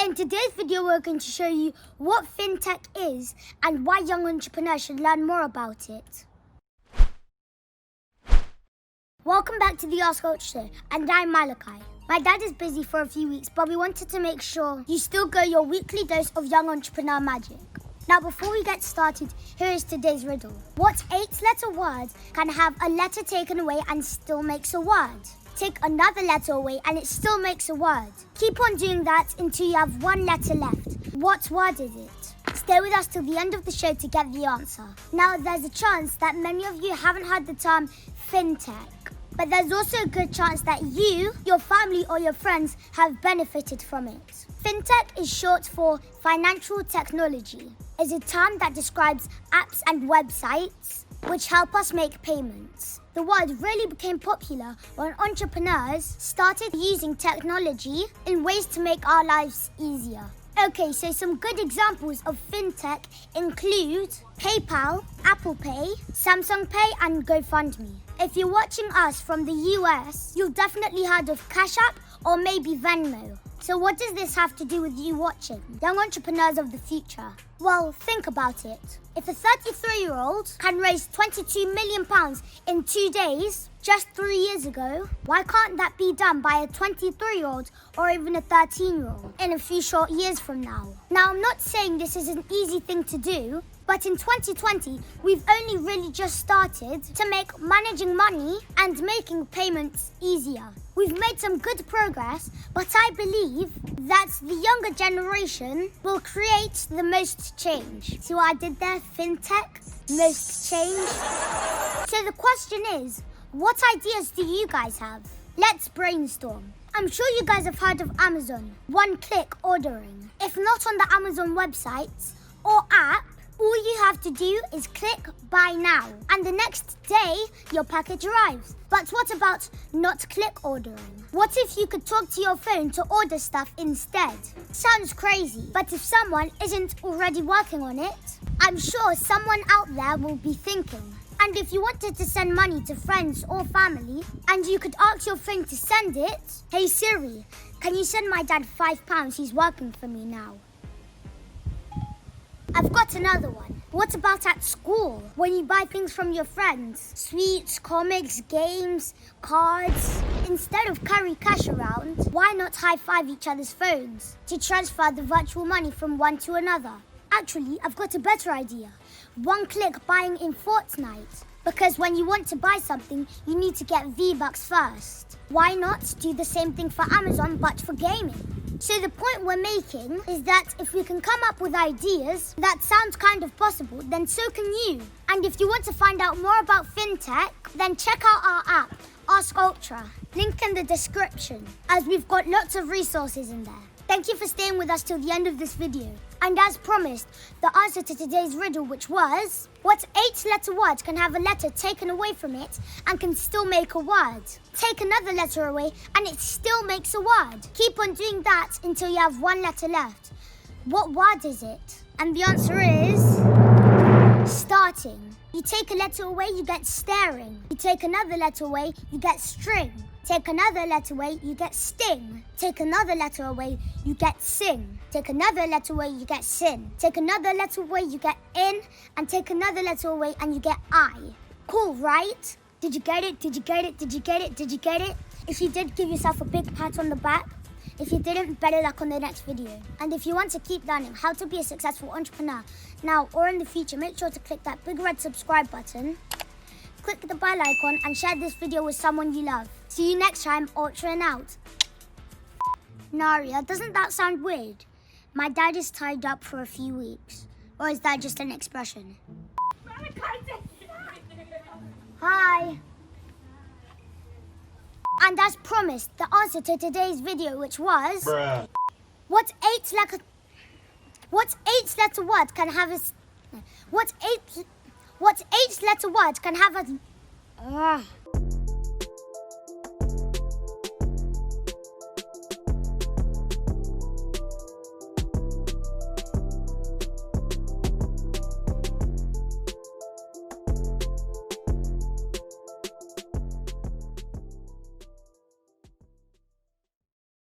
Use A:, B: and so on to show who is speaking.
A: In today's video, we're going to show you what Fintech is and why young entrepreneurs should learn more about it. Welcome back to the AskUltra show, and I'm Malachi. My dad is busy for a few weeks, but we wanted to make sure you still get your weekly dose of young entrepreneur magic. Now, before we get started, here is today's riddle. What 8-letter word can have a letter taken away and still makes a word? Take another letter away and it still makes a word. Keep on doing that until you have one letter left. What word is it? Stay with us till the end of the show to get the answer. Now, there's a chance that many of you haven't heard the term Fintech. But there's also a good chance that you, your family or your friends have benefited from it. Fintech is short for financial technology. It's a term that describes apps and websites which help us make payments. The word really became popular when entrepreneurs started using technology in ways to make our lives easier. Okay, so some good examples of Fintech include PayPal, Apple Pay, Samsung Pay and GoFundMe. If you're watching us from the US, you've definitely heard of Cash App or maybe Venmo. So what does this have to do with you watching? Young entrepreneurs of the future. Well, think about it. If a 33-year-old can raise £22 million in 2 days, just 3 years ago, why can't that be done by a 23-year-old or even a 13-year-old in a few short years from now? Now, I'm not saying this is an easy thing to do, but in 2020, we've only really just started to make managing money and making payments easier. We've made some good progress, but I believe that the younger generation will create the most change. See what I did there? Fintech, most change. So the question is, what ideas do you guys have? Let's brainstorm. I'm sure you guys have heard of Amazon, one-click ordering. If not on the Amazon website or app, all you have to do is click buy now, and the next day your package arrives. But what about not click ordering? What if you could talk to your phone to order stuff instead? Sounds crazy, but if someone isn't already working on it, I'm sure someone out there will be thinking. And if you wanted to send money to friends or family, and you could ask your phone to send it, hey Siri, can you send my dad £5? He's working for me now. I've got another one. What about at school, when you buy things from your friends? Sweets, comics, games, cards. Instead of carry cash around, why not high-five each other's phones to transfer the virtual money from one to another? Actually, I've got a better idea. One-click buying in Fortnite. Because when you want to buy something, you need to get V-Bucks first. Why not do the same thing for Amazon, but for gaming? So the point we're making is that if we can come up with ideas that sound kind of possible, then so can you. And if you want to find out more about Fintech, then check out our app, AskUltra. Link in the description, as we've got lots of resources in there. Thank you for staying with us till the end of this video. And as promised, the answer to today's riddle, which was, what 8-letter word can have a letter taken away from it and can still make a word? Take another letter away and it still makes a word. Keep on doing that until you have one letter left. What word is it? And the answer is starting. You take a letter away, you get staring. You take another letter away, you get string. Take another letter away, you get sting. Take another letter away, you get sing. Take another letter away, you get sin. Take another letter away, you get in. And take another letter away and you get I. Cool, right? Did you get it? Did you get it? Did you get it? Did you get it? If you did, give yourself a big pat on the back. If you didn't, better luck on the next video. And if you want to keep learning how to be a successful entrepreneur now or in the future, make sure to click that big red subscribe button. Click the bell icon and share this video with someone you love. See you next time, Ultra and out. Naria, doesn't that sound weird? My dad is tied up for a few weeks. Or is that just an expression? Hi. And as promised, the answer to today's video, which was... Bruh. What 8-letter word can have a... What 8-letter word can have a...